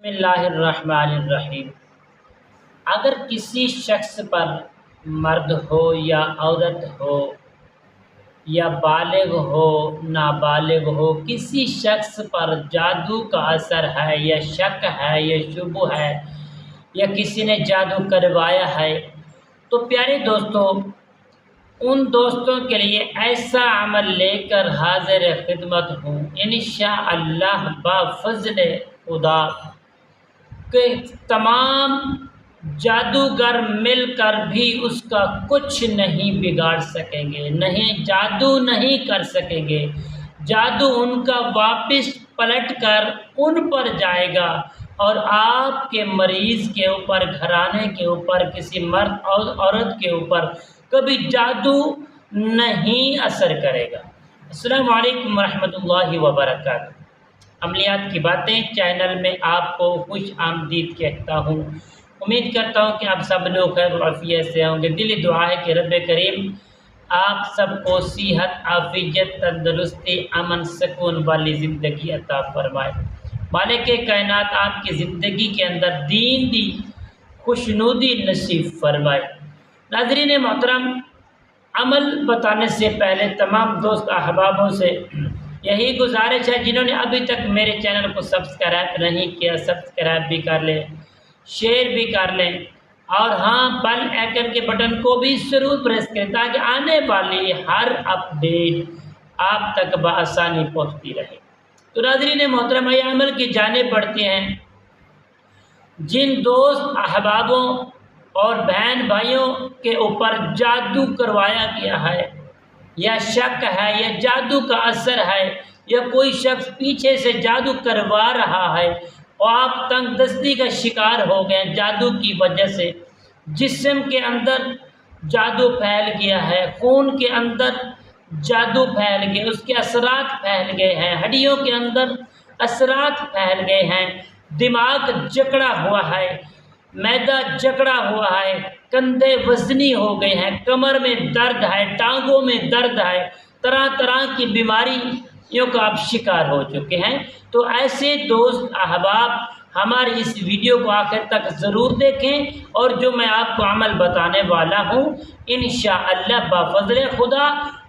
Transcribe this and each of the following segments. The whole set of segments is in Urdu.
بسم اللہ الرحمن الرحیم۔ اگر کسی شخص پر مرد ہو یا عورت ہو یا بالغ ہو نابالغ ہو کسی شخص پر جادو کا اثر ہے یا شک ہے یا شبہ ہے یا کسی نے جادو کروایا ہے تو پیارے دوستوں، ان دوستوں کے لیے ایسا عمل لے کر حاضر خدمت ہوں انشاءاللہ بفضل خدا کہ تمام جادوگر مل کر بھی اس کا کچھ نہیں بگاڑ سکیں گے، نہیں جادو نہیں کر سکیں گے۔ جادو ان کا واپس پلٹ کر ان پر جائے گا اور آپ کے مریض کے اوپر، گھرانے کے اوپر، کسی مرد اور عورت کے اوپر کبھی جادو نہیں اثر کرے گا۔ السلام علیکم ورحمۃ اللہ وبرکاتہ۔ عملیات کی باتیں چینل میں آپ کو خوش آمدید کہتا ہوں۔ امید کرتا ہوں کہ آپ سب لوگ خیر و عافیت سے ہوں گے۔ دلی دعا ہے کہ رب کریم آپ سب کو صحت، عافیت، تندرستی، امن، سکون والی زندگی عطا فرمائے۔ مالک کائنات آپ کی زندگی کے اندر دین دی خوشنودی نصیب فرمائے۔ ناظرین محترم، عمل بتانے سے پہلے تمام دوست احبابوں سے یہی گزارش ہے، جنہوں نے ابھی تک میرے چینل کو سبسکرائب نہیں کیا سبسکرائب بھی کر لیں، شیئر بھی کر لیں اور ہاں بیل آئیکن کے بٹن کو بھی ضرور پریس کریں تاکہ آنے والی ہر اپڈیٹ آپ تک بآسانی پہنچتی رہے۔ تو ناظرین محترم، یہ عمل کی جانب بڑھتے ہیں۔ جن دوست احبابوں اور بہن بھائیوں کے اوپر جادو کروایا گیا ہے یا شک ہے یا جادو کا اثر ہے یا کوئی شخص پیچھے سے جادو کروا رہا ہے اور آپ تنگ دستی کا شکار ہو گئے جادو کی وجہ سے، جسم کے اندر جادو پھیل گیا ہے، خون کے اندر جادو پھیل گئے، اس کے اثرات پھیل گئے ہیں، ہڈیوں کے اندر اثرات پھیل گئے ہیں، دماغ جکڑا ہوا ہے، معدہ جکڑا ہوا ہے، کندھے وزنی ہو گئے ہیں، کمر میں درد ہے، ٹانگوں میں درد ہے، طرح طرح کی بیماریوں کا آپ شکار ہو چکے ہیں۔ تو ایسے دوست احباب ہماری اس ویڈیو کو آخر تک ضرور دیکھیں اور جو میں آپ کو عمل بتانے والا ہوں انشاءاللہ بفضل خدا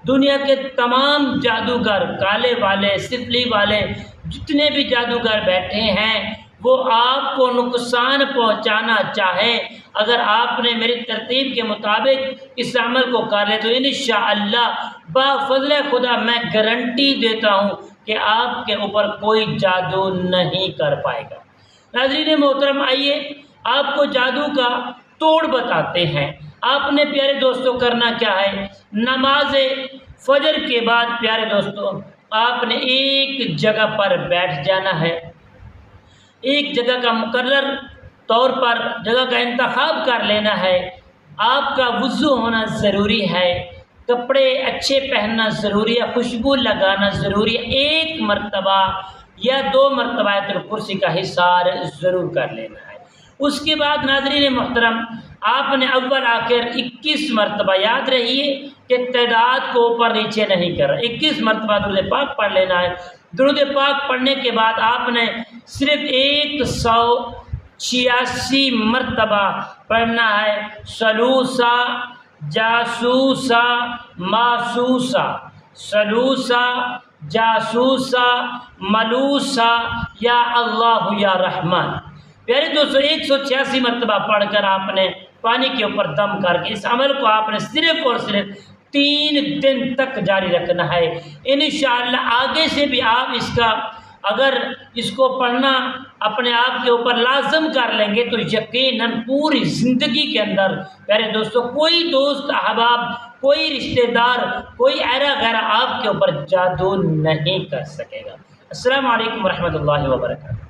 دنیا کے تمام جادوگر، کالے والے، سفلی والے، جتنے بھی جادوگر بیٹھے ہیں وہ آپ کو نقصان پہنچانا چاہیں، اگر آپ نے میری ترتیب کے مطابق اس عمل کو کر لے تو انشاءاللہ بفضل خدا میں گارنٹی دیتا ہوں کہ آپ کے اوپر کوئی جادو نہیں کر پائے گا۔ ناظرین محترم، آئیے آپ کو جادو کا توڑ بتاتے ہیں۔ آپ نے پیارے دوستوں کرنا کیا ہے، نماز فجر کے بعد پیارے دوستوں آپ نے ایک جگہ پر بیٹھ جانا ہے، ایک جگہ کا مقرر طور پر جگہ کا انتخاب کر لینا ہے۔ آپ کا وضو ہونا ضروری ہے، کپڑے اچھے پہننا ضروری ہے، خوشبو لگانا ضروری ہے، ایک مرتبہ یا 2 مرتبہ آیت الکرسی کا حصار ضرور کر لینا ہے۔ اس کے بعد ناظرین محترم آپ نے اول آخر 21 مرتبہ، یاد رہیے کہ تعداد کو اوپر نیچے نہیں کر رہا، 21 مرتبہ درود پاک پڑھ لینا ہے۔ درود پاک پڑھنے کے بعد آپ نے صرف 186 مرتبہ پڑھنا ہے، سلوسا جاسوسا ماسوسا، سلوسا جاسوسا ملوسا یا اللہ یا رحمان۔ پیارے دوستو 186 مرتبہ پڑھ کر آپ نے پانی کے اوپر دم کر کے اس عمل کو آپ نے صرف اور صرف 3 دن تک جاری رکھنا ہے۔ انشاءاللہ آگے سے بھی آپ اگر اس کو پڑھنا اپنے آپ کے اوپر لازم کر لیں گے تو یقیناً پوری زندگی کے اندر پیارے دوستو کوئی دوست احباب، کوئی رشتہ دار، کوئی ایرا غیرہ آپ کے اوپر جادو نہیں کر سکے گا۔ السلام علیکم ورحمۃ اللہ وبرکاتہ۔